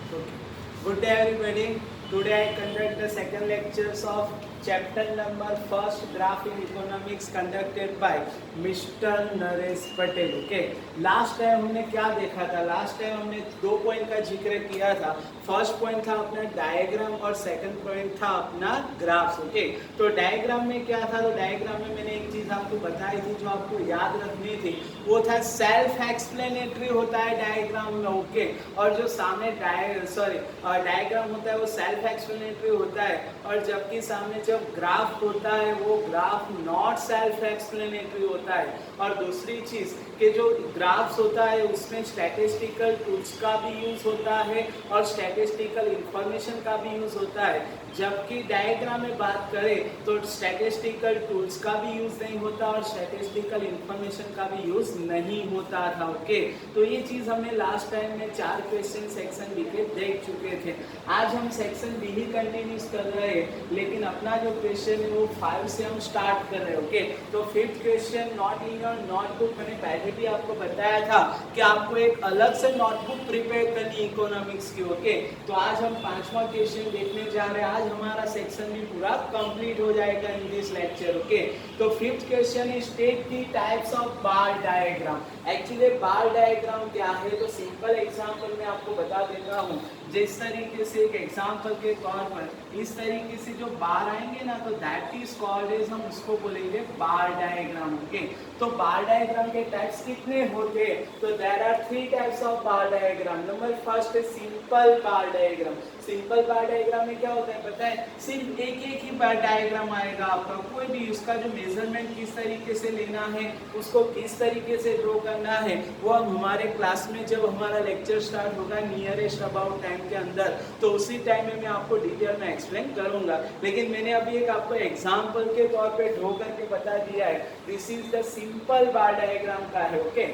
Okay. Good day everybody. Today I conduct the second lectures of chapter number first graph in economics conducted by Mr. Naresh Patel. Okay, last time हमने क्या देखा था? Last time हमने दो point का जिक्र किया था. फर्स्ट पॉइंट था अपना डायग्राम और सेकंड पॉइंट था अपना ग्राफ्स. ओके, तो डायग्राम में क्या था? तो डायग्राम में मैंने एक चीज आपको बताई थी जो आपको याद रखनी थी, वो था सेल्फ एक्सप्लेनेटरी होता है डायग्राम में. ओके, और जो सामने डायग्राम होता है वो सेल्फ एक्सप्लेनेटरी होता है, और जबकि सामने जब ग्राफ होता है वो ग्राफ नॉट सेल्फ एक्सप्लेनेटरी होता है. और दूसरी चीज कि जो ग्राफ्स होता है उसमें स्टैटिस्टिकल टूल्स का भी यूज होता है और स्टैटिस्टिकल इंफॉर्मेशन का भी यूज होता है. जबकि डायग्राम में बात करें तो स्टैटिस्टिकल टूल्स का भी यूज नहीं होता और स्टैटिस्टिकल इंफॉर्मेशन का भी यूज नहीं होता था. ओके, तो ये चीज हमने लास्ट टाइम में 4 क्वेश्चन सेक्शन बी के देख चुके थे. आज हम सेक्शन बी ही कंटिन्यूस कर रहे हैं, लेकिन अपना जो क्वेश्चन है वो 5 से हम स्टार्ट कर रहे हैं. ओके, तो fifth question not in your notebook, मैंने पहले भी आपको बताया था कि आपको एक अलग से नोटबुक प्रिपेयर करनी इकोनॉमिक्स की. ओके, तो आज हम 5वां क्वेश्चन देखने जा रहे हैं. आज हमारा सेक्शन भी पूरा कंप्लीट हो जाएगा इन दिस लेक्चर. ओके, तो fifth question is state the types of bar diagram. Actually bar diagram क्या है? तो सिंपल एग्जांपल मैं आपको बता देता हूँ. जिस तरीके से एक एग्जांपल के तौर पर इस तरीके से जो बार आएंगे ना, तो दैट इज कॉल्ड एज, हम उसको बोलेंगे बार डायग्राम. ओके, तो बार डायग्राम के टाइप्स कितने होते हैं? तो there are 3 types of bar diagram. Number first है simple bar diagram. Simple bar diagram में क्या होता है पता है? सिर्फ एक ही बार डायग्राम आएगा आपका. कोई भी उसका जो मेजरमेंट किस तरीके से लेना है, उसको किस तरीके से ड्रॉ करना है, वो हम हमारे क्लास में जब हमारा लेक्चर स्टार्ट होगा नियरेस्ट अबाउट टाइम के अंदर, तो उसी टाइम में मैं आपको डिटेल में एक्सप्लेन करूंगा. लेकिन मैंने अभी एक आपको एग्जांपल के तौर पे ड्रॉ करके बता दिया है. This is the simple bar diagram का है. ओके,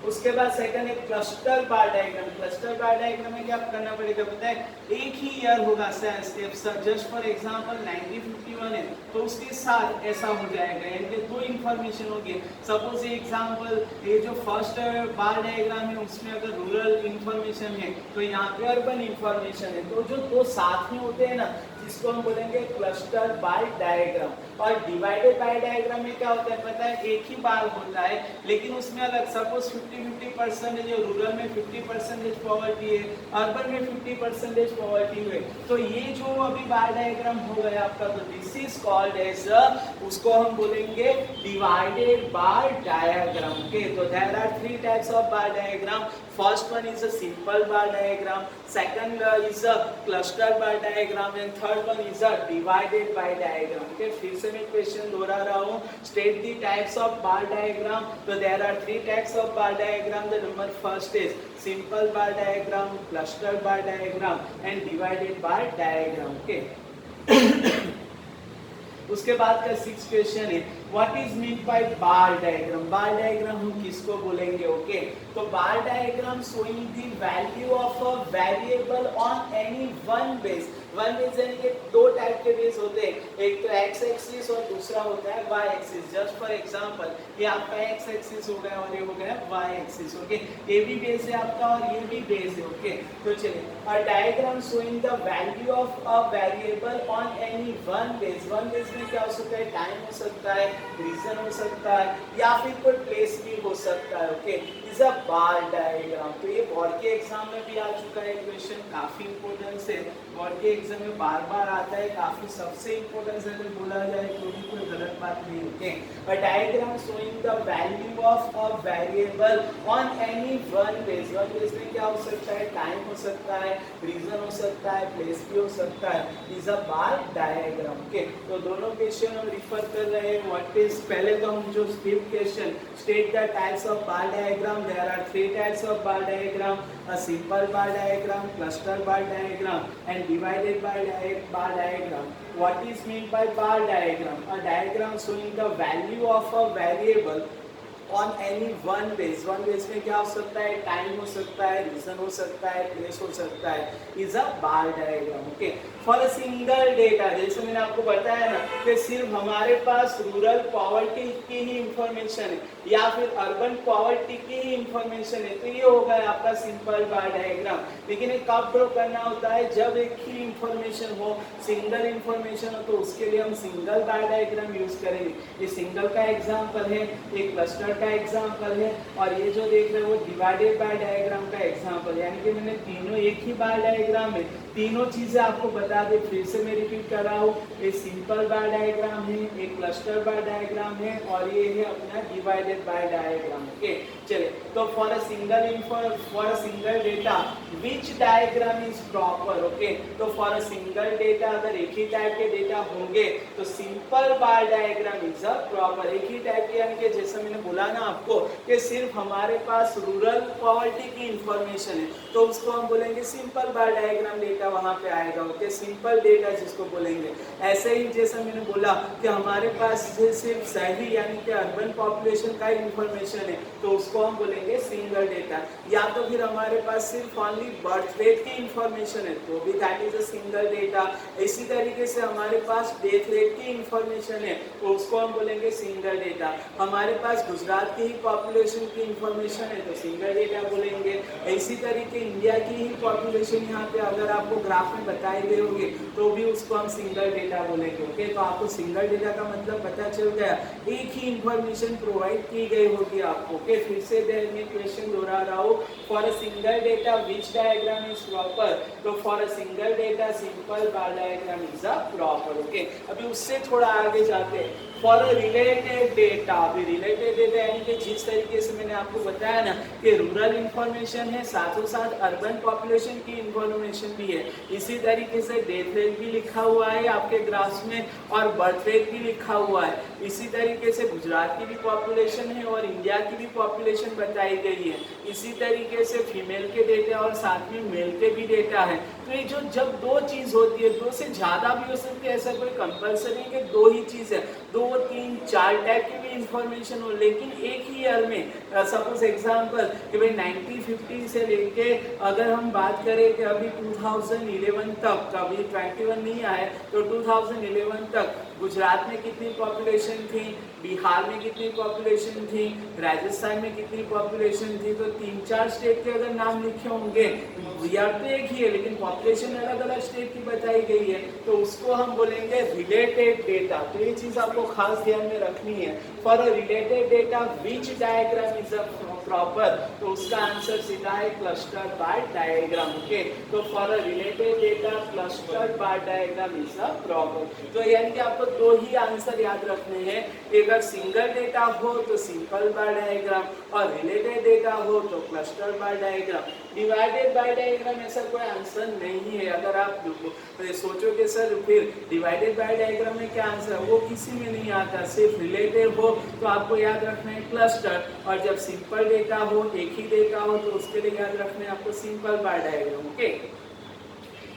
उसके बाद सेकंड है cluster bar diagram. Cluster bar diagram में क्या करना पड़ेगा पता है? एक ही ईयर होगा जस्ट फॉर एग्जांपल 1951 है तो उसके साथ ऐसा हो जाएगा, यानी कि 2 इंफॉर्मेशन होगी. सपोज एग्जांपल ये जो फर्स्ट बार डायग्राम है उसमें अगर रूरल इंफॉर्मेशन है तो यहाँ पे अर्बन इंफॉर्मेशन है, तो जो 2 साथ में होते हैं ना, जिसको हम बोलेंगे क्लस्टर बार डायग्राम. और डिवाइडेड बाय डायग्राम में क्या होता है पता है? एक ही बार होता है लेकिन उसमें अलग. सपोज 50-50% है, रूरल में 50% पॉवर्टी है, अर्बन में 50% पॉवर्टी है. तो ये जो अभी बार डायग्राम हो गया आपका, तो दिस इज कॉल्ड एज, उसको हम बोलेंगे डिवाइडेड बार डायग्राम. ओके, तो there are 3 types of bar diagram. First one is a simple bar diagram, second is a cluster bar diagram and third one is a divided by diagram. Okay, फिर से मैं question दोहरा रहा हूँ. State the types of bar diagram. तो there are 3 types of bar diagram. The number first is simple bar diagram, cluster bar diagram and divided bar diagram. Okay, उसके बाद का 6th क्वेश्चन है what is mean by bar diagram. Bar diagram हम किसको बोलेंगे? Okay, तो bar diagram showing the value of a variable on any one base. One base यानी कि 2 टाइप के बेस होते हैं, एक तो एक्स एक्सिस और दूसरा होता है Y axis. Just for example ये आपका एक्स एक्सिस हो गया और ये हो गया वाई एक्सिस. ओके, ये भी बेस है आपका और ये भी बेस है. ओके, तो चलिए, a diagram showing the value of a variable on any one base. One base में क्या हो सकता है? टाइम हो सकता है, रीजन हो सकता है, या फिर कोई प्लेस भी हो सकता है. Okay, is a bar diagram. तो ये बोर्ड के एग्जाम में भी आ चुका है क्वेश्चन, काफी इंपॉर्टेंस है. बोर्ड के एग्जाम में बार बार आता है, काफी सबसे इंपॉर्टेंस अगर बोला जाए तो भी कोई गलत बात नहीं. Okay, a diagram showing the value of a variable on any one base. One base में क्या हो सकता है? टाइम हो सकता है, रीजन हो सकता है, प्लेस भी हो सकता है. Is a bar diagram. Okay, तो दोनों क्वेश्चन हम रिफर कर रहे हैं. व्हाट इज, पहले तो हम जो fifth question state the types of bar diagram. There are 3 types of bar diagram, a simple bar diagram, cluster bar diagram and divided bar diagram. What is meant by bar diagram? A diagram showing the value of a variable on any one base. One base में क्या हो सकता है, time हो सकता है, reason हो सकता है, प्लेस हो सकता है, is a bar diagram. Okay, for a single data, जैसे मैंने आपको बताया ना कि सिर्फ हमारे पास रूरल पॉवर्टी की ही इंफॉर्मेशन है या फिर अर्बन पॉवर्टी की ही इंफॉर्मेशन है, तो ये होगा आपका सिंपल बार डायग्राम। लेकिन ये कब ड्रॉ करना होता है, जब एक ही इंफॉर्मेशन हो, सिंगल इंफॉर्मेशन हो, तो उसके लिए हम सिंगल बार डायग्राम यूज करेंगे। ये सिंगल का एग्जांपल है, एक क्लस्टर का एग्जांपल है, और ये जो देख रहे हो वो डिवाइडेड बार डायग्राम का एग्जांपल। यानी कि मैंने तीनों एक ही बार डायग्राम में तीनों चीजें आपको बता दे, फिर से मैं रिपीट कर रहा हूँ। एक सिंपल बार डायग्राम है, एक क्लस्टर बार डायग्राम है, और ये है अपना डिवाइडेड बार डायग्राम। ओके, चलिए, तो for a single data which diagram is proper. Okay, तो फॉर अ सिंगल डेटा अगर एक ही टाइप के डेटा होंगे तो simple bar diagram is a proper. एक ही टाइप के, यानी कि जैसे मैंने बोला ना आपको कि सिर्फ हमारे पास रूरल पॉवर्टी की इंफॉर्मेशन है, तो उसको हम बोलेंगे सिंपल बार डायग्राम डेटा वहां पे आएगा। ओके, सिंपल डेटा जिसको बोलेंगे। ऐसे ही जैसा मैंने बोला कि हमारे पास सिर्फ शहरी यानी कि अर्बन पॉपुलेशन का इंफॉर्मेशन है, तो उसको हम बोलेंगे सिंगल डेटा। या तो फिर हमारे पास सिर्फ ओनली बर्थ रेट की इंफॉर्मेशन है, तो भी that is a single data. इसी तरीके से हमारे पास डेथ रेट की इंफॉर्मेशन है, तो उसको हम बोलेंगे सिंगल डेटा। हमारे पास गुजरात की ही पॉपुलेशन की इंफॉर्मेशन है, तो सिंगल डेटा बोलेंगे। इसी तरीके इंडिया की ही पॉपुलेशन यहाँ पे अगर आपको ग्राफ में बताई गई होगी, तो भी उसको हम सिंगल डेटा बोलेंगे। ओके, तो आपको सिंगल डेटा का मतलब पता चल गया, एक ही इंफॉर्मेशन प्रोवाइड की गई होगी आपको। ओके, फिर से मैं क्वेश्चन दोहरा रहा हूँ, for a single data which diagram is proper. तो for a single data simple bar diagram is a proper. Okay, अभी उससे थोड़ा आगे जाते हैं। फॉर अ रिलेटेड डेटा, अभी रिलेटेड डेटा यानी कि जिस तरीके से मैंने आपको बताया ना कि रूरल इंफॉर्मेशन है, साथों साथ अर्बन पॉपुलेशन की इंफॉर्मेशन भी है। इसी तरीके से डेथ रेट भी लिखा हुआ है आपके ग्राफ्स में, और बर्थ रेट भी लिखा हुआ है। इसी तरीके से गुजरात की भी पॉपुलेशन है और इंडिया की भी पॉपुलेशन बताई गई है। इसी तरीके से फीमेल के डेटा और साथ में मेल के भी डेटा है। तो ये जो जब दो चीज होती है, दो से ज्यादा भी हो सकती है, ऐसा कोई कंपल्सरी है कि दो ही चीज है, 2, 3, 4 टाइप की भी इंफॉर्मेशन हो, लेकिन एक ही ईयर में, सपोज एग्जांपल कि भाई 1950 से लेके अगर हम बात करें कि अभी 2011 तक, अभी 21 नहीं आए, तो 2011 तक गुजरात में कितनी पॉपुलेशन थी, बिहार में कितनी पॉपुलेशन थी, राजस्थान में कितनी पॉपुलेशन थी, तो 3-4 स्टेट के अगर नाम लिखे होंगे, ईयर तो एक ही है लेकिन पॉपुलेशन अलग अलग स्टेट की बताई गई है, तो उसको हम बोलेंगे रिलेटेड डेटा। तो ये चीज आपको खास ध्यान में रखनी है। For related data which diagram is a proper, तो उसका आंसर सीधा है क्लस्टर बार डायग्राम। ओके, तो for related data cluster bar diagram is a proper. तो यानी कि आपको दो ही आंसर याद रखने हैं, अगर सिंगल डेटा हो तो सिंपल बार डायग्राम, और रिलेटेड डेटा हो तो cluster bar diagram. Divided by diagram ऐसा कोई आंसर नहीं है। अगर आप सोचो कि सर फिर डिवाइडेड बाय डायग्राम में क्या आंसर है, वो किसी में नहीं आता। सिर्फ रिलेटेड हो तो आपको याद रखना है क्लस्टर, और जब सिंपल डेटा हो, एक ही डेटा हो, तो उसके लिए याद रखना है आपको सिंपल बार डायग्राम। ओके,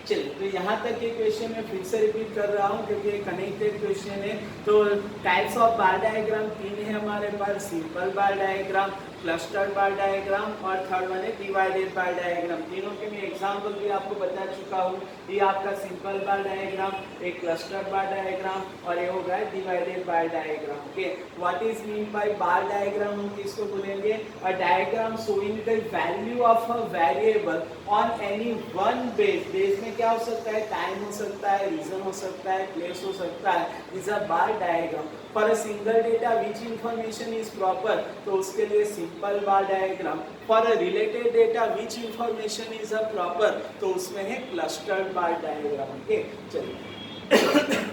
चलिए, तो यहाँ तक ये क्वेश्चन मैं फिर से रिपीट कर रहा हूँ क्योंकि कनेक्टेड क्वेश्चन है। तो टाइप्स ऑफ बार डायग्राम 3 है हमारे पास, simple bar diagram, cluster bar diagram, और थर्ड वन है डिवाइडेड बार डायग्राम। तीनों के मैं एग्जांपल भी आपको बता चुका हूँ। ये आपका सिंपल बार डायग्राम, एक क्लस्टर बार डायग्राम, और ये होगा divided bar diagram. Okay, what is mean by bar diagram, हम किसको बोलेंगे, a diagram showing the value of a variable on any one base. Base में क्या हो सकता है, टाइम हो सकता है, रीजन हो सकता है, प्लेस हो सकता है, is a bar diagram. For a single data which information is proper, तो उसके लिए simple bar diagram. For a related data which information is a proper, तो उसमें है क्लस्टर्ड बार डायग्राम। ओके, चलिए,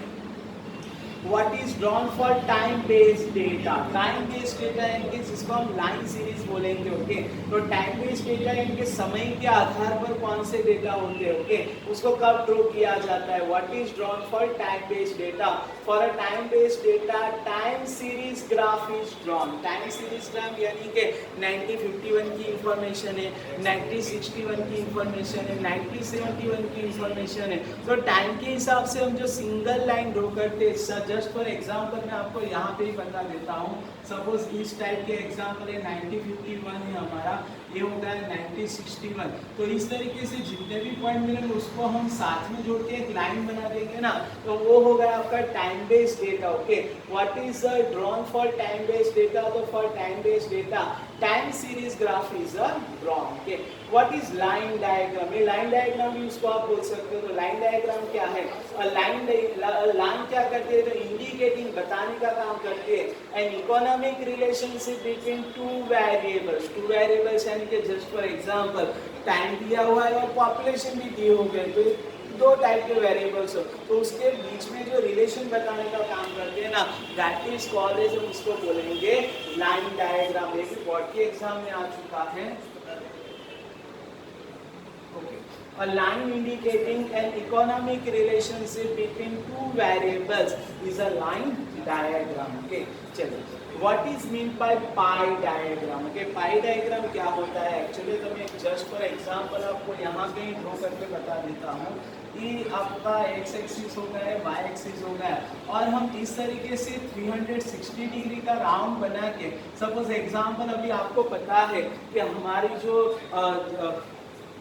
What is drawn for time based data? Time based data यानी जिसको हम लाइन सीरीज बोलेंगे। ओके, तो टाइम बेस्ड डेटा यानी समय के आधार पर कौन से डेटा होंगे, ओके, उसको कब ड्रॉ किया जाता है। What is drawn for time based data? For a time based data, time series graph is drawn. Time series graph यानी कि 1951 की इंफॉर्मेशन है, 1961 की इंफॉर्मेशन है, 1971 की इंफॉर्मेशन है, तो टाइम के हिसाब से हम जो सिंगल लाइन ड्रॉ करते हैं, सच जस्ट फॉर एग्जांपल मैं आपको यहाँ पे ही बता देता हूँ। सपोज इस टाइप के एग्जांपल है 9051 है हमारा, ये हो गया 9061। तो इस तरीके से जितने भी पॉइंट मिलेंगे उसको हम साथ में जोड़ के एक लाइन बना देंगे ना, तो वो हो गया आपका time based data. Okay, what is drawn for time based data? तो for time based data time series graph is drawn. Okay, what is line diagram? ये लाइन डायग्राम भी उसको आप बोल सकते हो। तो लाइन डायग्राम क्या है? लाइन क्या करती है? तो इंडिकेटिंग, बताने का काम करती है an economic relationship between two variables. Two variables यानी कि जस्ट फॉर एग्जांपल टाइम दिया हुआ है और पॉपुलेशन भी दिए हो गए, तो दो टाइप के वेरिएबल्स हो, तो उसके बीच में जो रिलेशन बताने का काम करते हैं ना, दैट इज कॉल्ड एज, उसको बोलेंगे लाइन डायग्राम। ये भी बोर्ड के एग्जाम में आ चुका है। A line indicating an economic relationship between two variables is a line diagram. Okay, चलिए, what is meant by pie diagram? Okay, pie diagram क्या होता है एक्चुअली? तो मैं जस्ट फॉर एग्जांपल आपको यहाँ पे ही ड्रॉ करके बता देता हूँ कि आपका x एक्सिस हो गया है, y एक्सिस हो गया है, और हम इस तरीके से 360 डिग्री का राउंड बना के, सपोज एग्जांपल अभी आपको पता है कि हमारी जो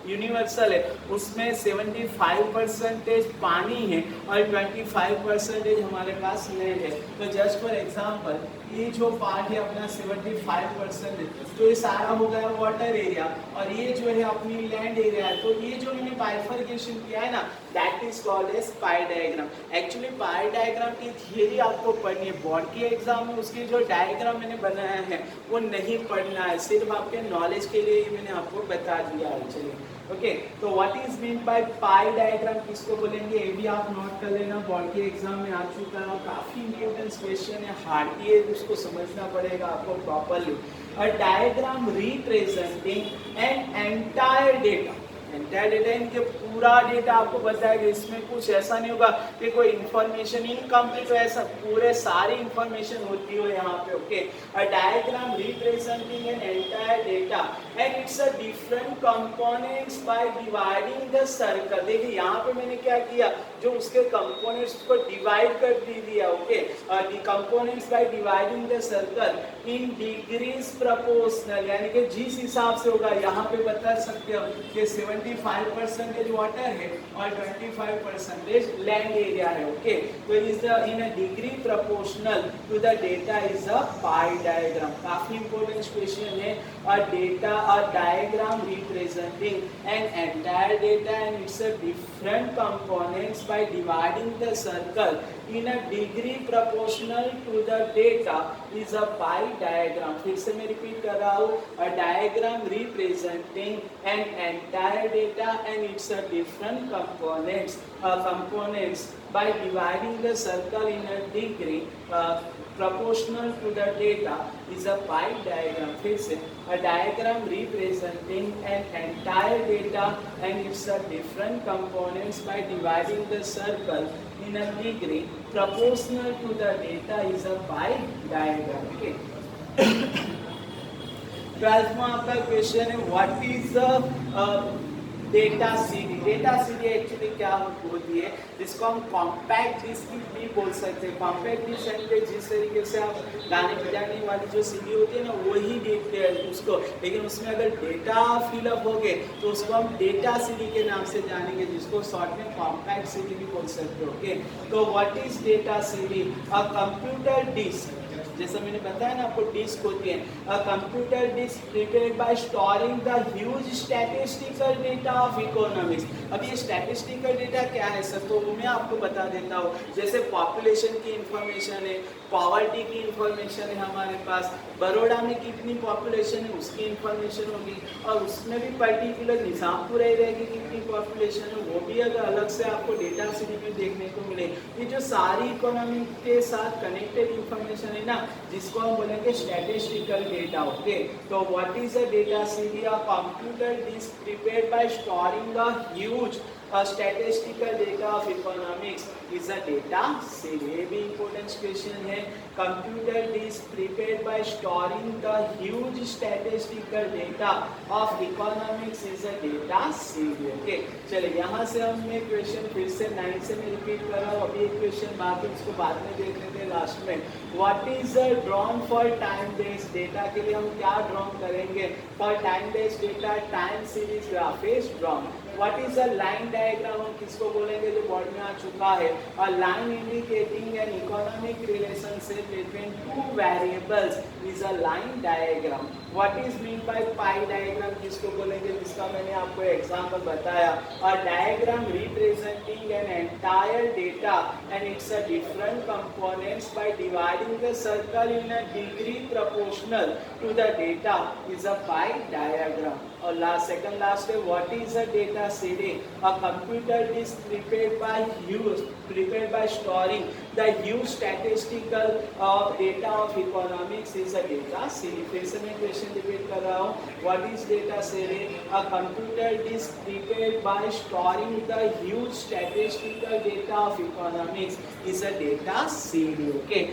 यूनिवर्सल है उसमें 75% पानी है और 25% हमारे पास लैंड है। तो जस्ट फॉर एग्जांपल ये जो पार्ट है अपना 75% है, तो ये सारा हो गया वाटर एरिया, और ये जो है अपनी लैंड एरिया है। तो ये जो मैंने बाइफर्केशन किया है ना, that is called as pie diagram. Actually pie diagram की थियरी आपको पढ़नी है, बोर्ड के एग्जाम में उसकी जो डायग्राम मैंने बनाया है वो नहीं पढ़ना है, सिर्फ आपके नॉलेज के लिए मैंने आपको बता दिया है। चलिए, ओके, तो what is mean by pi diagram किसको बोलेंगे, ये भी आप नोट कर लेना, बोर्ड के एग्जाम में आ चुका है और काफी इंपॉर्टेंट क्वेश्चन है, हार्डली है, उसको समझना पड़ेगा आपको properly. A diagram representing an entire data, entire data इनके पूरा डेटा आपको बताएगा, इसमें कुछ ऐसा नहीं होगा कि कोई इंफॉर्मेशन इनकम्प्लीट हो, ऐसा पूरे सारी इंफॉर्मेशन होती हो यहाँ पे। Okay, a diagram representing an entire data and it's a different components by dividing the circle. देखिए यहाँ पे मैंने क्या किया, जो उसके कंपोनेंट्स को डिवाइड कर दिया। Okay, the components by dividing the circle in degrees proportional, यानी कि जिस हिसाब से होगा यहाँ पे बता सकते हो कि 75% वाटर है और 25% लैंड एरिया है। ओके, तो is in a degree proportional to the data is a pie diagram. काफी इंपॉर्टेंट क्वेश्चन है। A diagram representing an entire data and its different components by dividing the circle in a degree proportional to the data is a pie diagram। फिर से मैं repeat कर रहा हूँ, a diagram representing an entire data and its different components by dividing the circle in a degree proportional to the data is a pie diagram। फिर से, a diagram representing an entire data and its different components by dividing the circle in a degree proportional to the data is a pie diagram। Okay, 12th में आपका question है, what is the data CD. Data CD actually क्या होती है, जिसको हम compact disc भी बोल सकते हैं। कॉम्पैक्ट डिस्क यानी कि जिस तरीके से आप गाने बजाने वाली जो सीडी होती है ना, वही देखते हैं उसको, लेकिन उसमें अगर डेटा फिलअप हो गए तो उसको हम डेटा सीडी के नाम से जानेंगे, जिसको शॉर्ट में कॉम्पैक्ट सीडी भी बोल सकते हो। ओके, तो what is data CD? A computer disk, जैसा मैंने बताया ना आपको, डिस्क होती है। A computer disk prepared by storing the huge statistical data of economics. अब ये स्टैटिस्टिकल डेटा क्या है सर, तो मैं आपको बता देता हूँ। जैसे पॉपुलेशन की इंफॉर्मेशन है, पॉवर्टी की इंफॉर्मेशन है हमारे पास, बड़ौदा में कितनी पॉपुलेशन है उसकी इंफॉर्मेशन होगी, और उसमें भी पर्टिकुलर निजामपुर एरिया की कितनी पॉपुलेशन है वो भी अगर अलग से आपको डेटा सीडी में देखने को मिले। ये जो सारी इकोनॉमी के साथ कनेक्टेड इंफॉर्मेशन है ना, जिसको हम बोलेंगे स्टैटिस्टिकल डेटा। ओके, तो what is a data CD? A computer disk prepared by storing a huge statistical data of economics is a data series. ये भी important question है. Computer disk prepared by storing the huge statistical data of economics is a data series. Okay, चलिए यहाँ से हमने question फिर से 9 से मैं repeat कर रहा हूँ. अभी एक question बाकी उसको बाद में देख लेते हैं लास्ट में. What is the drawn for time based data के लिए हम क्या draw करेंगे? For time based data time series graph is drawn. What is a line diagram? हम किसको बोलेंगे जो बोर्ड में आ चुका है? A line indicating an economic relationship between two variables is a line diagram. What is meant by pie diagram? किसको बोलेंगे? जिसका मैंने आपको एग्जाम्पल बताया. A diagram representing an entire data and its a different components by dividing the circle in a degree proportional to the data is a pie diagram. और second last है what is a data series? A computer disk prepared by storing the huge statistical data of economics is a data series. फिर से मैं question repeat कर रहा हूँ. What is data series? A computer disk prepared by storing the huge statistical data of economics is a data series. Okay.